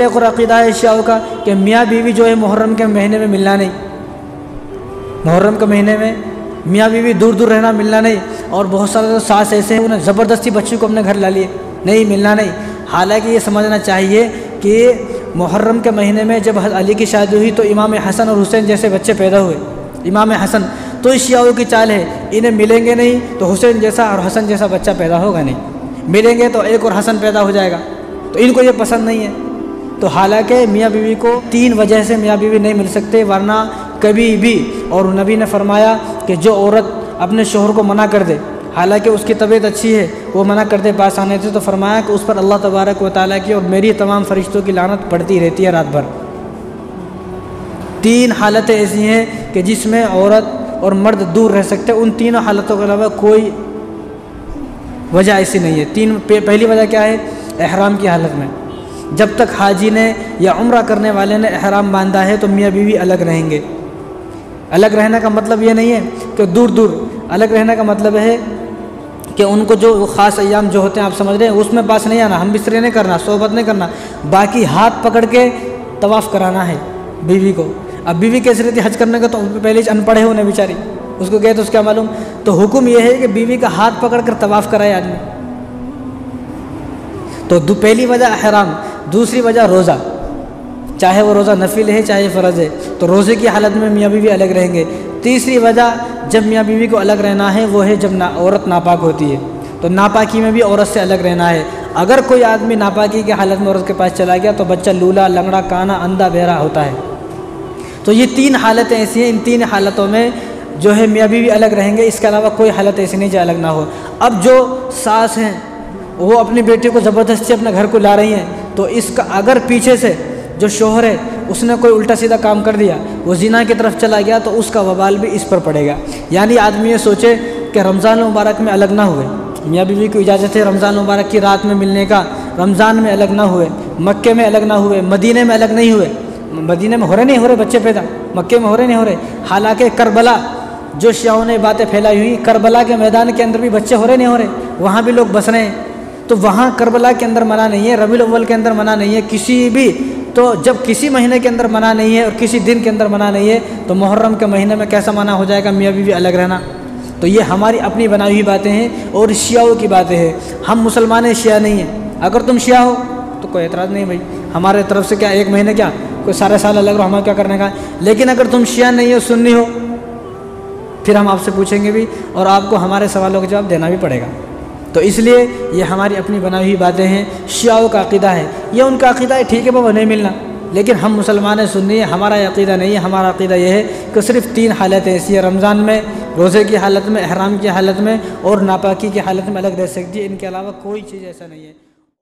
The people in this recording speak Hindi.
एक और अक़ीदा है शियाओं का कि मियाँ बीवी जो है मुहर्रम के महीने में मिलना नहीं, मुहर्रम के महीने में मियाँ बीवी दूर दूर रहना, मिलना नहीं। और बहुत सारे तो सास ऐसे हैं उन्हें ज़बरदस्ती बच्ची को अपने घर ला लिए, नहीं मिलना नहीं। हालांकि ये समझना चाहिए कि मुहर्रम के महीने में जब अली की शादी हुई तो इमाम हसन और हुसैन जैसे बच्चे पैदा हुए। इमाम हसन तो इस शियाओं की चाल है, इन्हें मिलेंगे नहीं तो हुसैन जैसा और हसन जैसा बच्चा पैदा होगा नहीं, मिलेंगे तो एक और हसन पैदा हो जाएगा, तो इनको ये पसंद नहीं है। तो हालांकि मियाँ बीवी को 3 वजह से मियाँ बीवी नहीं मिल सकते, वरना कभी भी। और नबी ने फरमाया कि जो औरत अपने शोहर को मना कर दे, हालांकि उसकी तबीयत अच्छी है, वो मना कर दे पास आने से, तो फरमाया कि उस पर अल्लाह तबारक व तआला की और मेरी तमाम फरिश्तों की लानत पड़ती रहती है रात भर। 3 हालतें ऐसी हैं कि जिसमें औरत और मर्द दूर रह सकते हैं, उन तीनों हालतों के अलावा कोई वजह ऐसी नहीं है। पहली वजह क्या है? एहराम की हालत में, जब तक हाजी ने या उम्रा करने वाले ने एहराम बांधा है तो मियाँ बीवी अलग रहेंगे। अलग रहने का मतलब ये नहीं है कि दूर दूर, अलग रहने का मतलब है कि उनको जो ख़ास अय्याम जो होते हैं आप समझ रहे हैं, उसमें पास नहीं आना, हम बिस्तरे नहीं करना, सोहबत नहीं करना, बाकी हाथ पकड़ के तवाफ़ कराना है बीवी को। अब बीवी कैसे रहती हज करने का, तो पहले ही अनपढ़ है उन्हें बेचारी, उसको गए तो उसका मालूम। तो हुक्म यह है कि बीवी का हाथ पकड़ कर तवाफ़ कराए आदमी। तो पहली वजह एहराम, दूसरी वजह रोज़ा, चाहे वो रोज़ा नफिल है चाहे फ़र्ज़ है, तो रोज़े की हालत में मियाँ बीवी अलग रहेंगे। तीसरी वजह जब मियाँ बीवी को अलग रहना है वो है जब औरत नापाक होती है, तो नापाकी में भी औरत से अलग रहना है। अगर कोई आदमी नापाकी की हालत में औरत के पास चला गया तो बच्चा लूला, लंगड़ा, काना, अंधा, बहरा होता है। तो ये 3 हालतें ऐसी हैं, इन 3 हालतों में जो है मियाँ बीवी अलग रहेंगे, इसके अलावा कोई हालत ऐसी नहीं जो अलग ना हो। अब जो सास हैं वो अपनी बेटी को ज़बरदस्ती अपने घर को ला रही हैं, तो इसका अगर पीछे से जो शोहर है उसने कोई उल्टा सीधा काम कर दिया, वो ज़िना की तरफ चला गया, तो उसका वबाल भी इस पर पड़ेगा। यानी आदमी ये सोचे कि रमज़ान मुबारक में अलग ना हुए, मियाँ बीवी को इजाज़त है रमज़ान मुबारक की रात में मिलने का, रमज़ान में अलग ना हुए, मक्के में अलग ना हुए, मदीने में अलग नहीं हुए। मदीने में हो रहे बच्चे पैदा, मक्के में हो रहे। हालांकि करबला जो शियाओं ने बातें फैलाई हुई, करबला के मैदान के अंदर भी बच्चे हो रहे, वहाँ भी लोग बस रहे हैं, तो वहाँ करबला के अंदर मना नहीं है, रबीउल अव्वल के अंदर मना नहीं है, किसी भी। तो जब किसी महीने के अंदर मना नहीं है और किसी दिन के अंदर मना नहीं है, तो मुहर्रम के महीने में कैसा मना हो जाएगा मियाँ बीवी अलग रहना? तो ये हमारी अपनी बनाई हुई बातें हैं और शियाओं की बातें हैं। हम मुसलमान शिया नहीं हैं। अगर तुम शिया हो तो कोई एतराज़ नहीं भाई, हमारे तरफ से क्या 1 महीने क्या कोई सारे साल अलग रहो, हमें क्या करने का। लेकिन अगर तुम शिया नहीं हो, सुन्नी हो, फिर हम आपसे पूछेंगे भी और आपको हमारे सवालों का जवाब देना भी पड़ेगा। तो इसलिए ये हमारी अपनी बनाई हुई बातें हैं। शियाओं का अक़ीदा है, ये उनका अक़ीदा है, ठीक है बाबा नहीं मिलना, लेकिन हम मुसलमान सुन्नी है, हमारा अक़ीदा नहीं है। हमारा अक़ीदा ये है कि सिर्फ़ 3 हालतें ऐसी है, रमज़ान में, रोज़े की हालत में, एहराम की हालत में और नापाकी की हालत में अलग रह सकती है, इनके अलावा कोई चीज़ ऐसा नहीं है।